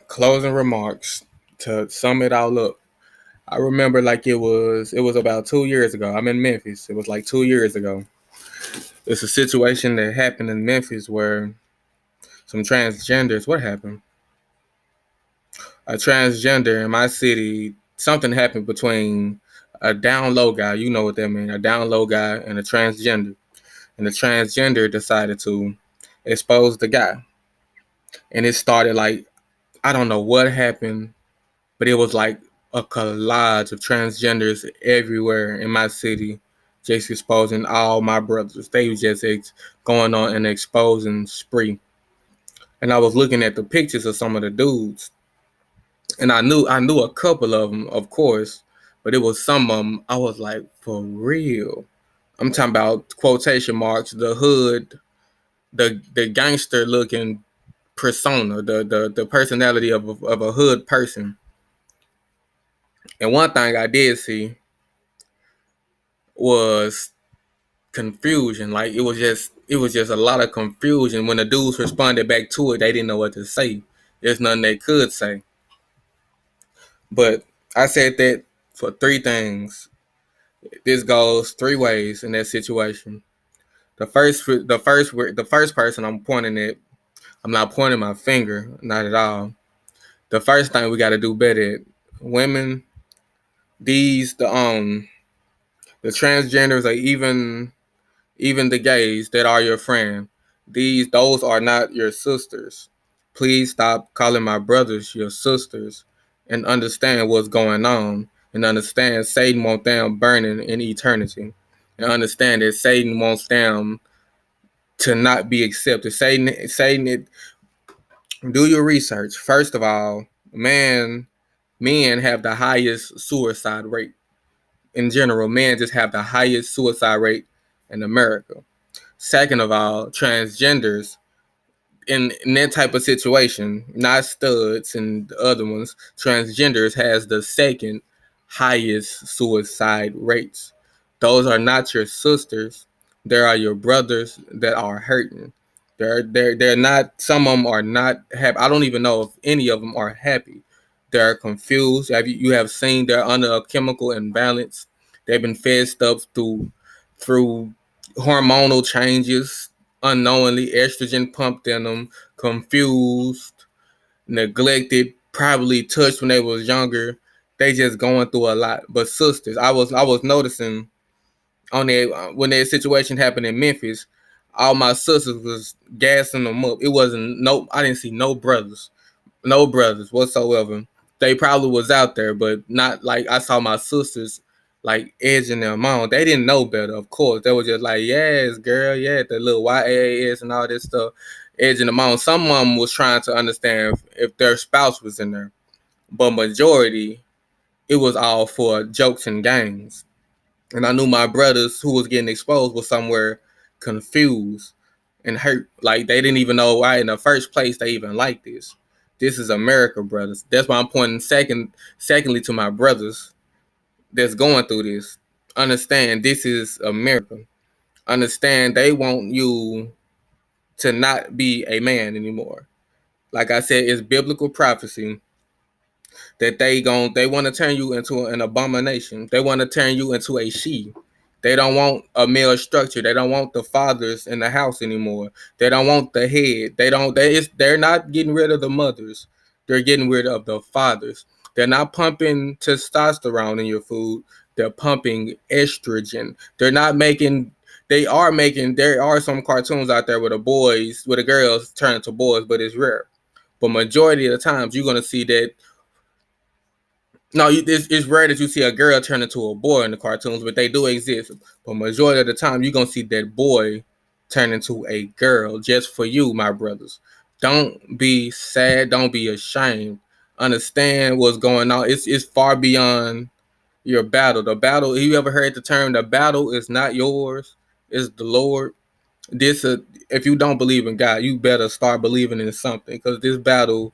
closing remarks to sum it all up. I remember like it was about 2 years ago. I'm in Memphis. It was like 2 years ago. It's a situation that happened in Memphis where some transgenders. What happened? A transgender in my city. Something happened between a down low guy. You know what that means? A down low guy and a transgender. And the transgender decided to expose the guy. And it started like I don't know what happened, but it was like a collage of transgenders everywhere in my city, just exposing all my brothers. They was just going on an exposing spree. And I was looking at the pictures of some of the dudes, and I knew a couple of them, of course, but it was some of them. I was like, for real. I'm talking about quotation marks, the hood, the gangster looking persona, the personality of a hood person. And one thing I did see was confusion. Like it was just a lot of confusion. When the dudes responded back to it, they didn't know what to say. There's nothing they could say. But I said that for three things. This goes three ways in that situation. The first person I'm pointing at, I'm not pointing my finger, not at all. The first thing we got to do better at women, the transgenders, or even the gays that are your friend. Those are not your sisters. Please stop calling my brothers your sisters and understand what's going on, and understand Satan wants them burning in eternity, and understand that Satan wants them to not be accepted. Satan, do your research. First of all, men have the highest suicide rate. In general, men just have the highest suicide rate in America. Second of all, transgenders in that type of situation, not studs and the other ones, transgenders has the second highest suicide rates. Those are not your sisters. There are your brothers that are hurting. They're not. Some of them are not happy. I don't even know if any of them are happy. They're confused. You have seen they're under a chemical imbalance. They've been fed stuff through hormonal changes unknowingly, estrogen pumped in them, confused, neglected, probably touched when they was younger. They just going through a lot. But sisters, I was noticing on that when that situation happened in Memphis, all my sisters was gassing them up. It wasn't no, I didn't see no brothers whatsoever. They probably was out there, but not like I saw my sisters like edging them on. They didn't know better, of course. They were just like, yes, girl, yeah, the little YAAS and all this stuff, edging them on. Some of them was trying to understand if their spouse was in there, but majority, it was all for jokes and games. And I knew my brothers who was getting exposed was somewhere confused and hurt. Like they didn't even know why in the first place they even like this. This is America, brothers. That's why I'm pointing secondly to my brothers that's going through this. Understand this is America. Understand they want you to not be a man anymore. Like I said, it's biblical prophecy that they want to turn you into an abomination. They want to turn you into a she. They don't want a male structure. They don't want the fathers in the house anymore. They don't want the head. They're not getting rid of the mothers. They're getting rid of the fathers. They're not pumping testosterone in your food. They're pumping estrogen. They're not making there are some cartoons out there where the girls turn into boys, but it's rare. But majority of the times you're gonna see that no, it's rare that you see a girl turn into a boy in the cartoons, but they do exist. But majority of the time, you're gonna see that boy turn into a girl just for you, my brothers. Don't be sad. Don't be ashamed. Understand what's going on. It's far beyond your battle. The battle. You ever heard the term? The battle is not yours. It's the Lord. If you don't believe in God, you better start believing in something, because this battle,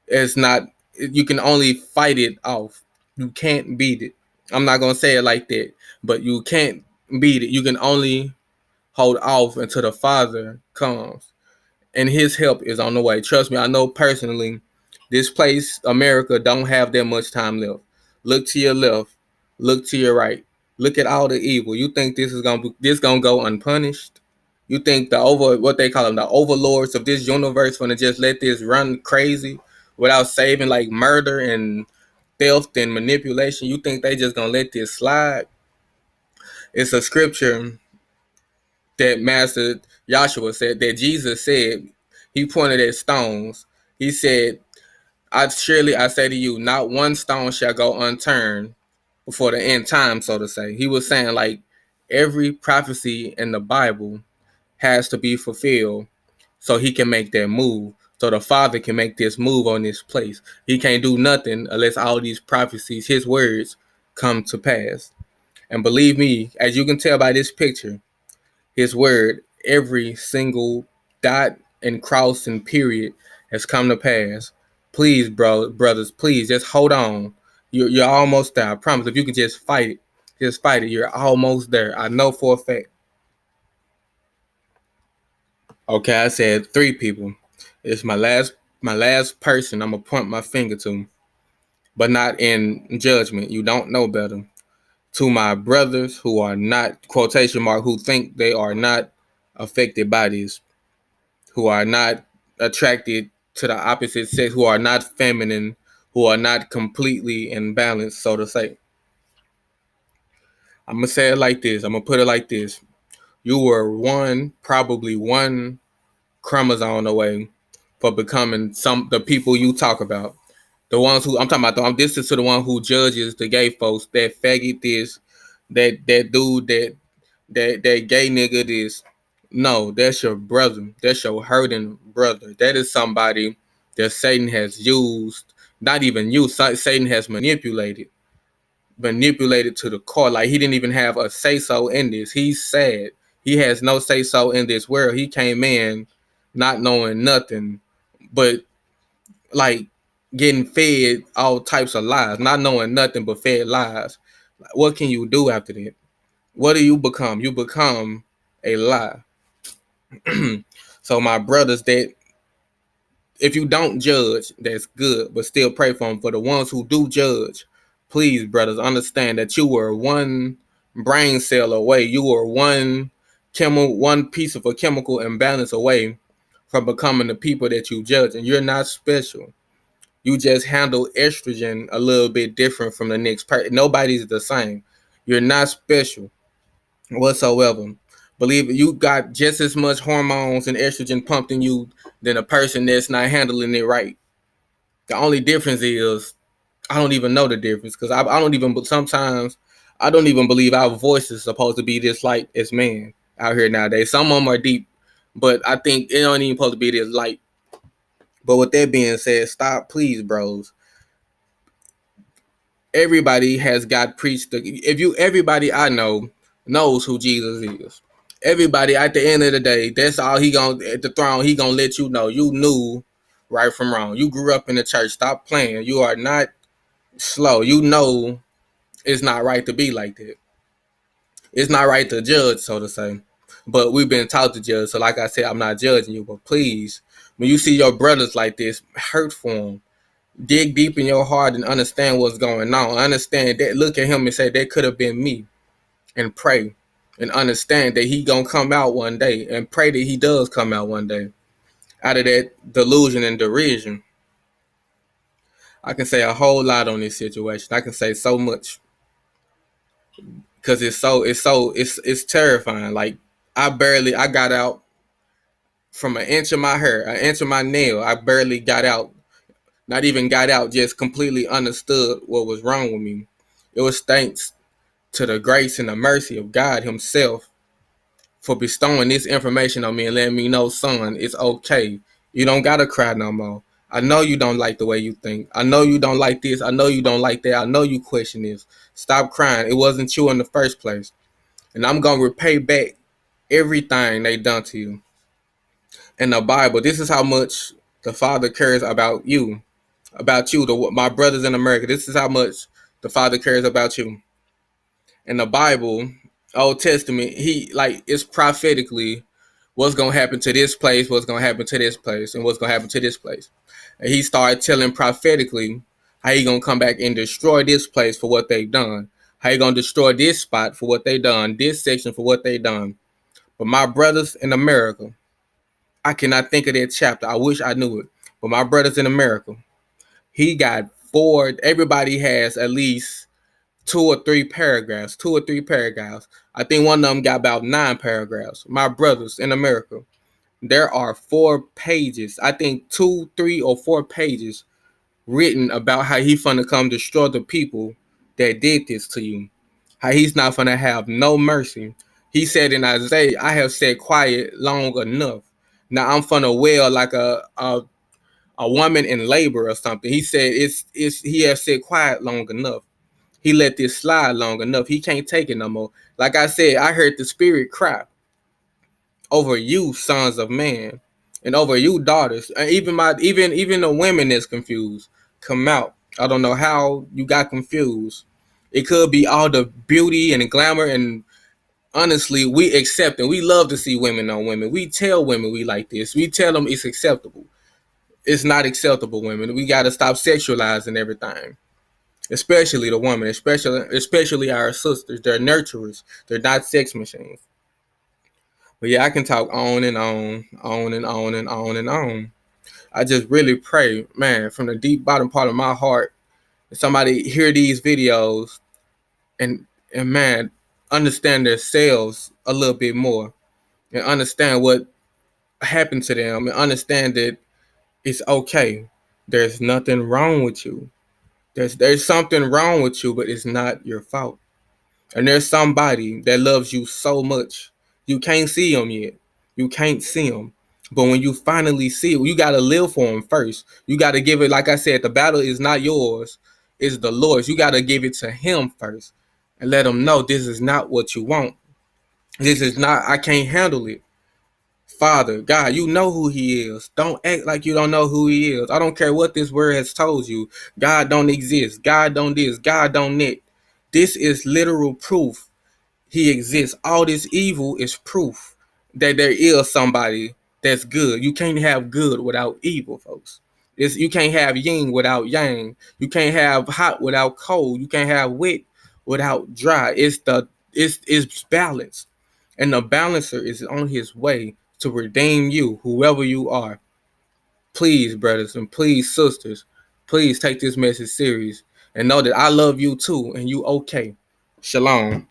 it's not. You can only fight it off. You can't beat it. I'm not gonna say it like that, but you can't beat it. You can only hold off until the Father comes, and His help is on the way. Trust me, I know personally This place, America, don't have that much time left. Look to your left. Look to your right. Look at all the evil. You think this gonna go unpunished? You think the over what they call them, the overlords of this universe, gonna just let this run crazy without saving, like murder and theft and manipulation? You think they just gonna let this slide? It's a scripture that Master Joshua said, that Jesus said. He pointed at stones. He said, I say to you, not one stone shall go unturned before the end time, so to say. He was saying, like, every prophecy in the Bible has to be fulfilled so he can make that move. So the Father can make this move on this place. He can't do nothing unless all these prophecies, his words, come to pass. And believe me, as you can tell by this picture, his word, every single dot and cross and period has come to pass. Please, brothers, please just hold on. You're almost there. I promise. If you could just fight it. You're almost there. I know for a fact. Okay, I said three people. It's my last person I'm gonna point my finger to, but not in judgment. You don't know better. To my brothers who are not, quotation mark, who think they are not affected by this, who are not attracted to the opposite sex, who are not feminine, who are not completely imbalanced, so to say. I'm gonna say it like this. I'm gonna put it like this. You were probably one chromosome away for becoming the people you talk about. The ones who I'm talking about, this is to the one who judges the gay folks, that faggot this, that dude, that gay nigga this. No, that's your brother. That's your hurting brother. That is somebody that Satan has used, not even used, Satan has manipulated to the core. Like, he didn't even have a say so in this. He's sad. He has no say so in this world. He came in not knowing nothing, but like getting fed all types of lies, not knowing nothing but fed lies. What can you do after that? What do you become? You become a lie. So my brothers, that if you don't judge, that's good, but still pray for them. For the ones who do judge, please, brothers, understand that you were one brain cell away. You were one piece of a chemical imbalance away from becoming the people that you judge. And you're not special. You just handle estrogen a little bit different from the next person. Nobody's the same. You're not special whatsoever. Believe it, you got just as much hormones and estrogen pumped in you than a person that's not handling it right. The only difference is I don't even know the difference, because I don't even, but sometimes I don't even believe our voice is supposed to be this light as men out here nowadays. Some of them are deep, but I think it don't even supposed to be this light. But with that being said, stop, please, bros. Everybody has got preached. Everybody I know knows who Jesus is. Everybody at the end of the day, that's all he gonna, at the throne. He gonna let you know. You knew right from wrong. You grew up in the church. Stop playing. You are not slow. You know it's not right to be like that. It's not right to judge, so to say. But we've been taught to judge. So like I said, I'm not judging you. But please, when you see your brothers like this, hurt for them. Dig deep in your heart and understand what's going on. Understand that. Look at him and say, that could have been me. And pray. And understand that he gonna come out one day. And pray that he does come out one day. Out of that delusion and derision. I can say a whole lot on this situation. I can say so much. Because it's terrifying. Like, I got out from an inch of my hair, an inch of my nail. I barely got out. Not even got out, just completely understood what was wrong with me. It was thanks to the grace and the mercy of God himself for bestowing this information on me and letting me know, son, it's okay. You don't gotta cry no more. I know you don't like the way you think. I know you don't like this. I know you don't like that. I know you question this. Stop crying. It wasn't you in the first place. And I'm gonna repay back everything they done to you. In the Bible, this is how much the Father cares about you. About you, my brothers in America. This is how much the Father cares about you. In the Bible, Old Testament, he, like, it's prophetically what's gonna happen to this place, what's gonna happen to this place, and what's gonna happen to this place. And he started telling prophetically how he gonna come back and destroy this place for what they've done. How he gonna destroy this spot for what they done, this section for what they done. But my brothers in America, I cannot think of that chapter. I wish I knew it. But my brothers in America, he got four. Everybody has at least two or three paragraphs. Two or three paragraphs. I think one of them got about 9 paragraphs. My brothers in America, there are 4 pages. I think 2, 3, or 4 pages written about how he finna come destroy the people that did this to you. How he's not finna have no mercy. He said in Isaiah, I have said quiet long enough. Now I'm finna wail like a woman in labor or something. He said it's he has said quiet long enough. He let this slide long enough. He can't take it no more. Like I said, I heard the spirit cry over you, sons of man, and over you, daughters, and even the women that's confused. Come out. I don't know how you got confused. It could be all the beauty and glamour, and honestly, we accept and we love to see women on women. We tell women we like this. We tell them it's acceptable. It's not acceptable, women. We got to stop sexualizing everything, especially the woman, especially our sisters. They're nurturers. They're not sex machines. But yeah, I can talk on and on and on and on and on. I just really pray, man, from the deep bottom part of my heart, that somebody hear these videos and man, understand themselves a little bit more and understand what happened to them and understand that it's okay. There's nothing wrong with you. There's something wrong with you, but it's not your fault. And there's somebody that loves you so much. You can't see him yet. You can't see him. But when you finally see it, you got to live for him first. You got to give it, like I said, the battle is not yours, it's the Lord's. You got to give it to him first and let him know this is not what you want. This is not, I can't handle it. Father, God, you know who he is. Don't act like you don't know who he is. I don't care what this word has told you. God don't exist. God don't this. God don't that. This is literal proof he exists. All this evil is proof that there is somebody that's good. You can't have good without evil, folks. You can't have yin without yang. You can't have hot without cold. You can't have wet without dry. It's balance. And the balancer is on his way to redeem you, whoever you are. Please, brothers, and please, sisters, please take this message serious and know that I love you too and you okay. Shalom.